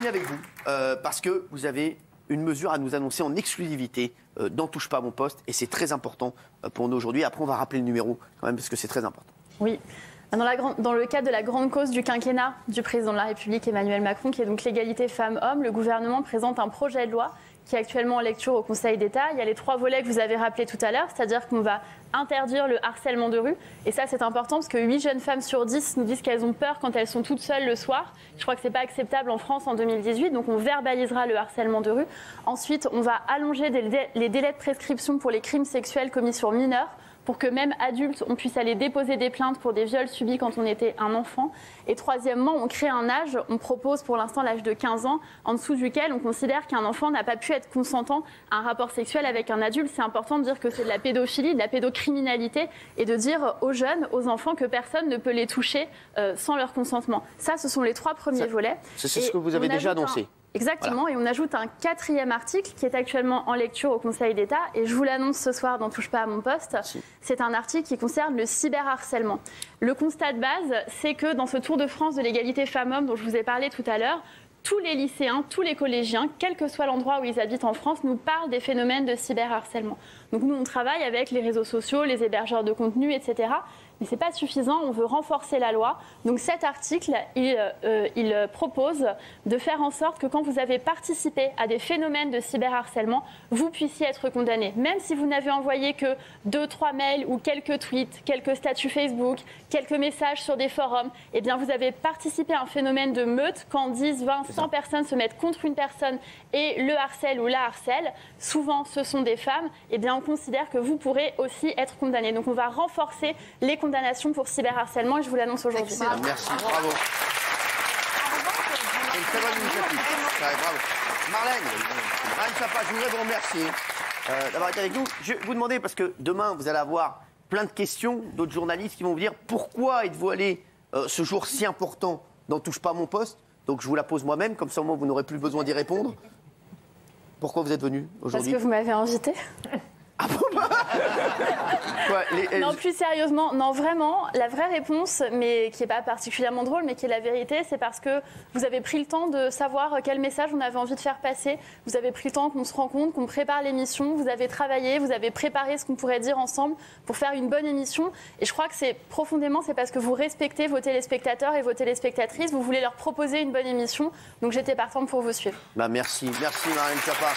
continue avec vous parce que vous avez une mesure à nous annoncer en exclusivité dans Touche pas à mon poste et c'est très important pour nous aujourd'hui. Après, on va rappeler le numéro quand même parce que c'est très important. Oui. Dans le cadre de la grande cause du quinquennat du président de la République Emmanuel Macron, qui est donc l'égalité femmes-hommes, le gouvernement présente un projet de loi qui est actuellement en lecture au Conseil d'État. Il y a les 3 volets que vous avez rappelés tout à l'heure, c'est-à-dire qu'on va interdire le harcèlement de rue. Et ça, c'est important parce que 8 jeunes femmes sur 10 nous disent qu'elles ont peur quand elles sont toutes seules le soir. Je crois que ce n'est pas acceptable en France en 2018, donc on verbalisera le harcèlement de rue. Ensuite, on va allonger les délais de prescription pour les crimes sexuels commis sur mineurs, pour que même adultes, on puisse aller déposer des plaintes pour des viols subis quand on était un enfant. Et troisièmement, on crée un âge, on propose pour l'instant l'âge de 15 ans, en dessous duquel on considère qu'un enfant n'a pas pu être consentant à un rapport sexuel avec un adulte. C'est important de dire que c'est de la pédophilie, de la pédocriminalité, et de dire aux jeunes, aux enfants, que personne ne peut les toucher sans leur consentement. Ça, ce sont les 3 premiers volets. C'est ce que vous avez déjà annoncé. Exactement, voilà. Et on ajoute un 4e article qui est actuellement en lecture au Conseil d'État, et je vous l'annonce ce soir dans Touche pas à mon poste. C'est un article qui concerne le cyberharcèlement. Le constat de base, c'est que dans ce Tour de France de l'égalité femmes-hommes dont je vous ai parlé tout à l'heure, tous les lycéens, tous les collégiens, quel que soit l'endroit où ils habitent en France, nous parlent des phénomènes de cyberharcèlement. Donc nous, on travaille avec les réseaux sociaux, les hébergeurs de contenu, etc. Mais ce n'est pas suffisant, on veut renforcer la loi. Donc cet article, il propose de faire en sorte que quand vous avez participé à des phénomènes de cyberharcèlement, vous puissiez être condamné. Même si vous n'avez envoyé que 2-3 mails ou quelques tweets, quelques statuts Facebook, quelques messages sur des forums, eh bien vous avez participé à un phénomène de meute quand 10, 20, 100 personnes se mettent contre une personne et le harcèlent ou la harcèlent. Souvent, ce sont des femmes. Eh bien, on considère que vous pourrez aussi être condamné. Donc on va renforcer les condamnation pour cyberharcèlement et je vous l'annonce aujourd'hui. Excellent, merci, bravo. C'est une très bonne initiative. Bravo. Marlène Schiappa, je voudrais vous remercier d'avoir été avec nous. Je vais vous demander, parce que demain, vous allez avoir plein de questions d'autres journalistes qui vont vous dire pourquoi êtes-vous allé ce jour si important dans Touche pas à mon poste. Donc je vous la pose moi-même, comme ça au moins vous n'aurez plus besoin d'y répondre. Pourquoi vous êtes venu aujourd'hui? Parce que vous m'avez invité. Ah bon Non, plus sérieusement, non, vraiment, la vraie réponse, mais qui n'est pas particulièrement drôle, mais qui est la vérité, c'est parce que vous avez pris le temps de savoir quel message on avait envie de faire passer. Vous avez pris le temps qu'on se rencontre, qu'on prépare l'émission, vous avez travaillé, vous avez préparé ce qu'on pourrait dire ensemble pour faire une bonne émission. Et je crois que c'est parce que vous respectez vos téléspectateurs et vos téléspectatrices, vous voulez leur proposer une bonne émission. Donc j'étais partante pour vous suivre. Merci Marlène Schiappa.